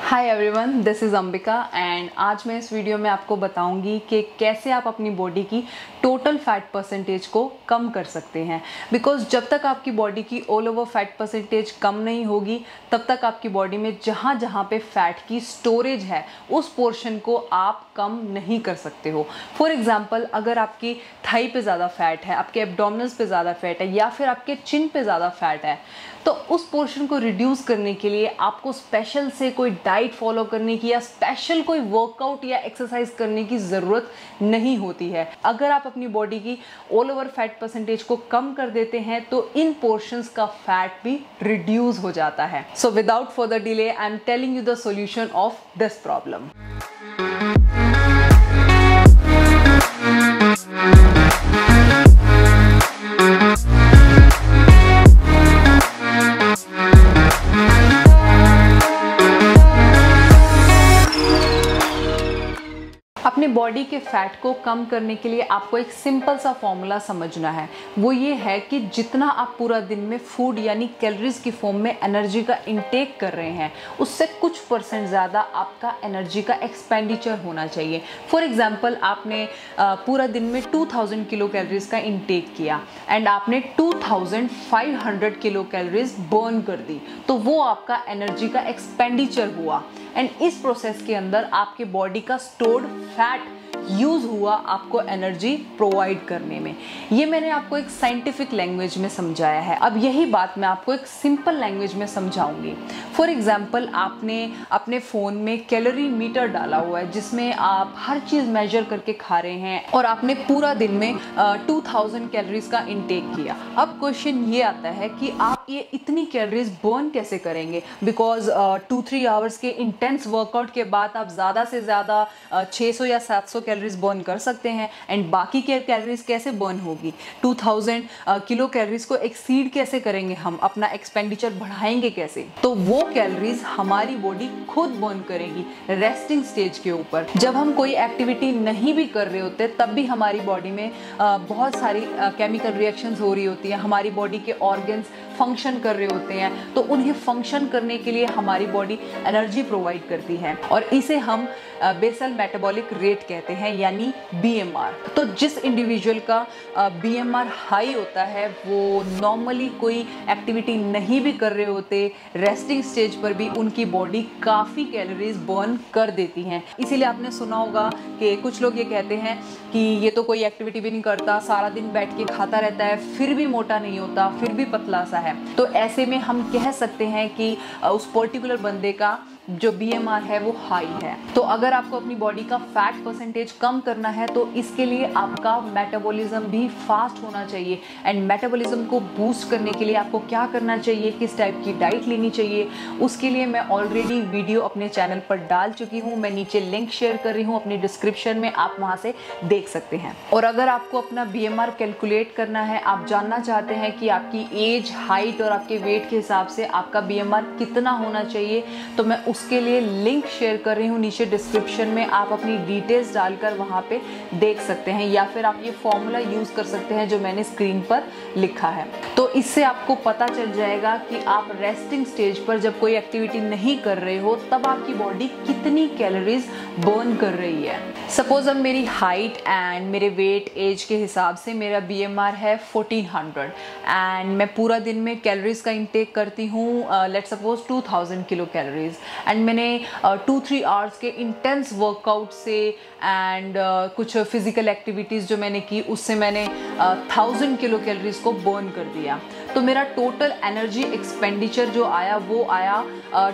Hi everyone, this is Ambika and आज मैं इस वीडियो में आपको बताऊंगी कि कैसे आप अपनी बॉडी की टोटल फैट परसेंटेज को कम कर सकते हैं। बिकॉज जब तक आपकी बॉडी की ऑल ओवर फैट परसेंटेज कम नहीं होगी तब तक आपकी बॉडी में जहाँ जहाँ पे फैट की स्टोरेज है उस पोर्शन को आप कम नहीं कर सकते हो। फॉर एग्जाम्पल, अगर आपकी थाई पे ज़्यादा फैट है, आपके एब्डोमिनल्स पे ज़्यादा फैट है या फिर आपके चिन पे ज़्यादा फैट है, तो उस पोर्शन को रिड्यूस करने के लिए आपको स्पेशल से कोई डाइट फॉलो करने की या स्पेशल कोई वर्कआउट या एक्सरसाइज करने की ज़रूरत नहीं होती है। अगर आप अपनी बॉडी की ऑल ओवर फैट परसेंटेज को कम कर देते हैं तो इन पोर्शंस का फैट भी रिड्यूस हो जाता है। So without further delay I am telling you the solution of this problem. अपनी बॉडी के फैट को कम करने के लिए आपको एक सिंपल सा फॉर्मूला समझना है। वो ये है कि जितना आप पूरा दिन में फूड यानी कैलोरीज की फॉर्म में एनर्जी का इंटेक कर रहे हैं उससे कुछ परसेंट ज़्यादा आपका एनर्जी का एक्सपेंडिचर होना चाहिए। फॉर एग्जांपल, आपने पूरा दिन में 2000 किलो कैलोरीज का इंटेक किया एंड आपने 2500 किलो कैलोरीज बर्न कर दी, तो वो आपका एनर्जी का एक्सपेंडिचर हुआ एंड इस प्रोसेस के अंदर आपके बॉडी का स्टोर्ड फैट यूज हुआ आपको एनर्जी प्रोवाइड करने में। ये मैंने आपको एक साइंटिफिक लैंग्वेज में समझाया है। अब यही बात मैं आपको एक सिंपल लैंग्वेज में समझाऊंगी। फॉर एग्जांपल, आपने अपने फ़ोन में कैलोरी मीटर डाला हुआ है जिसमें आप हर चीज़ मेजर करके खा रहे हैं और आपने पूरा दिन में 2000 कैलोरीज का इंटेक किया। अब क्वेश्चन ये आता है कि आप ये इतनी कैलोरीज बर्न कैसे करेंगे, बिकॉज 2-3 आवर्स के इंटेंस वर्कआउट के बाद आप ज़्यादा से ज़्यादा 600 या 700 कैलोरीज बर्न कर सकते हैं एंड बाकी के कैलोरीज कैसे बर्न होगी। 2000 किलो कैलोरीज को एक्सीड कैसे करेंगे, हम अपना एक्सपेंडिचर बढ़ाएंगे कैसे। तो वो कैलोरीज हमारी बॉडी खुद बर्न करेगी रेस्टिंग स्टेज के ऊपर। जब हम कोई एक्टिविटी नहीं भी कर रहे होते तब भी हमारी बॉडी में बहुत सारी केमिकल रिएक्शंस हो रही होती हैं, हमारी बॉडी के ऑर्गन्स फंक्शन कर रहे होते हैं, तो उन्हें फंक्शन करने के लिए हमारी बॉडी एनर्जी प्रोवाइड करती है और इसे हम बेसल मेटाबॉलिक रेट कहते हैं यानी BMR। तो जिस इंडिविजुअल का BMR हाई होता है वो नॉर्मली कोई एक्टिविटी नहीं भी कर रहे होते, रेस्टिंग स्टेज पर भी उनकी बॉडी काफ़ी कैलोरीज बर्न कर देती हैं। इसीलिए आपने सुना होगा कि कुछ लोग ये कहते हैं कि ये तो कोई एक्टिविटी भी नहीं करता, सारा दिन बैठ के खाता रहता है, फिर भी मोटा नहीं होता, फिर भी पतला सा है। तो ऐसे में हम कह सकते हैं कि उस पर्टिकुलर बंदे का जो BMR है वो हाई है। तो अगर आपको अपनी बॉडी का फैट परसेंटेज कम करना है तो इसके लिए आपका मेटाबॉलिज्म भी फास्ट होना चाहिए एंड मेटाबॉलिज्म को बूस्ट करने के लिए आपको क्या करना चाहिए, किस टाइप की डाइट लेनी चाहिए, उसके लिए मैं ऑलरेडी वीडियो अपने चैनल पर डाल चुकी हूँ। मैं नीचे लिंक शेयर कर रही हूँ अपनी डिस्क्रिप्शन में, आप वहाँ से देख सकते हैं। और अगर आपको अपना BMR कैलकुलेट करना है, आप जानना चाहते हैं कि आपकी एज, हाइट और आपके वेट के हिसाब से आपका BMR कितना होना चाहिए, तो मैं उसके लिए लिंक शेयर कर रही हूँ नीचे डिस्क्रिप्शन में। आप अपनी डिटेल्स डालकर वहाँ पे देख सकते हैं या फिर आप ये फॉर्मूला यूज़ कर सकते हैं जो मैंने स्क्रीन पर लिखा है। तो इससे आपको पता चल जाएगा कि आप रेस्टिंग स्टेज पर जब कोई एक्टिविटी नहीं कर रहे हो तब आपकी बॉडी कितनी कैलोरीज बर्न कर रही है। सपोज अब मेरी हाइट एंड मेरे वेट, एज के हिसाब से मेरा BMR है 1400 एंड मैं पूरा दिन में कैलोरीज का इंटेक करती हूँ let's suppose 2000 kilo calories and मैंने 2-3 आवर्स के इंटेंस वर्कआउट से एंड कुछ फिजिकल एक्टिविटीज़ जो मैंने की उससे मैंने 1000 किलो कैलोरीज को बर्न कर दिया। तो मेरा टोटल एनर्जी एक्सपेंडिचर जो आया वो आया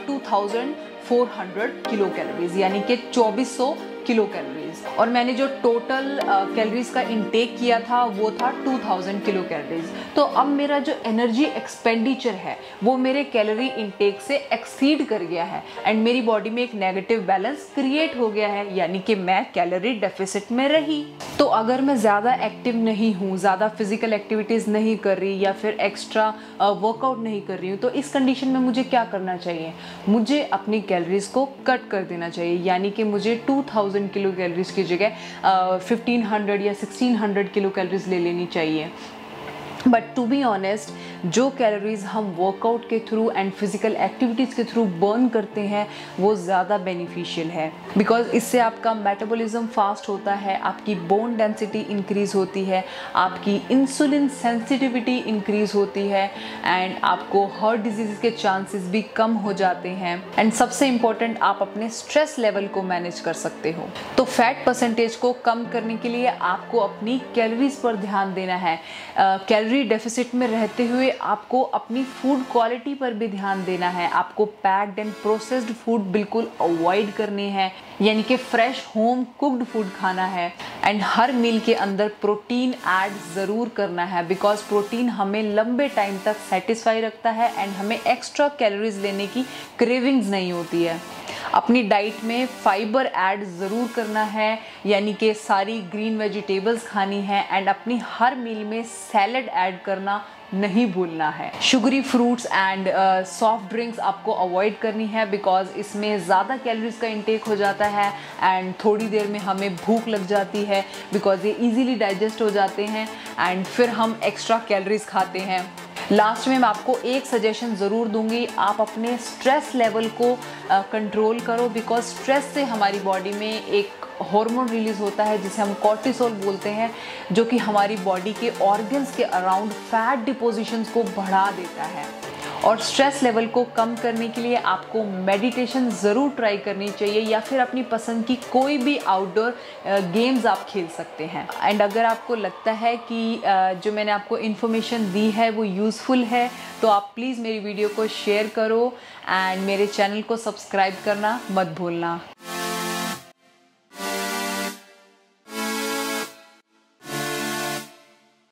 2400 किलो कैलोरीज यानी कि 2400 किलो कैलोरीज। और मैंने जो टोटल कैलोरीज का इंटेक किया था वो था 2000 किलो कैलोरीज। तो अब मेरा जो एनर्जी एक्सपेंडिचर है वो मेरे कैलोरी इंटेक से एक्सीड कर गया है एंड मेरी बॉडी में एक नेगेटिव बैलेंस क्रिएट हो गया है, यानी कि मैं कैलोरी डेफिसिट में रही। तो अगर मैं ज़्यादा एक्टिव नहीं हूँ, ज़्यादा फिजिकल एक्टिविटीज़ नहीं कर रही या फिर एक्स्ट्रा वर्कआउट नहीं कर रही हूँ, तो इस कंडीशन में मुझे क्या करना चाहिए, मुझे अपनी कैलोरीज को कट कर देना चाहिए। यानी कि मुझे 2000 किलो कैलोरीज की जगह 1500 या 1600 किलो कैलोरीज ले लेनी चाहिए। बट टू बी ऑनेस्ट, जो कैलोरीज हम वर्कआउट के थ्रू एंड फिजिकल एक्टिविटीज़ के थ्रू बर्न करते हैं वो ज़्यादा बेनिफिशियल है, बिकॉज इससे आपका मेटाबॉलिज्म फास्ट होता है, आपकी बोन डेंसिटी इंक्रीज़ होती है, आपकी इंसुलिन सेंसिटिविटी इंक्रीज़ होती है एंड आपको हार्ट डिजीज़ के चांसेस भी कम हो जाते हैं एंड सबसे इम्पॉर्टेंट, आप अपने स्ट्रेस लेवल को मैनेज कर सकते हो। तो फैट परसेंटेज को कम करने के लिए आपको अपनी कैलोरीज पर ध्यान देना है। कैलोरी डेफिसिट में रहते हुए आपको अपनी फूड क्वालिटी पर भी ध्यान देना है। आपको पैक्ड एंड प्रोसेस्ड फूड बिल्कुल अवॉइड करने हैं, यानी कि फ्रेश होम कुक्ड फूड खाना है एंड हर मील के अंदर प्रोटीन ऐड ज़रूर करना है, बिकॉज प्रोटीन हमें लंबे टाइम तक सेटिस्फाई रखता है एंड हमें एक्स्ट्रा कैलोरीज लेने की क्रेविंग्स नहीं होती है। अपनी डाइट में फाइबर ऐड ज़रूर करना है, यानी कि सारी ग्रीन वेजिटेबल्स खानी है एंड अपनी हर मील में सैलड ऐड करना नहीं भूलना है। Sugary fruits and soft drinks आपको अवॉइड करनी है, बिकॉज इसमें ज़्यादा कैलोरीज का इंटेक हो जाता है एंड थोड़ी देर में हमें भूख लग जाती है, बिकॉज ये इजीली डाइजेस्ट हो जाते हैं एंड फिर हम एक्स्ट्रा कैलोरीज खाते हैं। लास्ट में मैं आपको एक सजेशन ज़रूर दूंगी, आप अपने स्ट्रेस लेवल को कंट्रोल करो, बिकॉज स्ट्रेस से हमारी बॉडी में एक हार्मोन रिलीज़ होता है जिसे हम कॉर्टिसोल बोलते हैं, जो कि हमारी बॉडी के ऑर्गन्स के अराउंड फैट डिपोजिशंस को बढ़ा देता है। और स्ट्रेस लेवल को कम करने के लिए आपको मेडिटेशन ज़रूर ट्राई करनी चाहिए, या फिर अपनी पसंद की कोई भी आउटडोर गेम्स आप खेल सकते हैं। एंड अगर आपको लगता है कि जो मैंने आपको इन्फॉर्मेशन दी है वो यूज़फुल है, तो आप प्लीज़ मेरी वीडियो को शेयर करो एंड मेरे चैनल को सब्सक्राइब करना मत भूलना।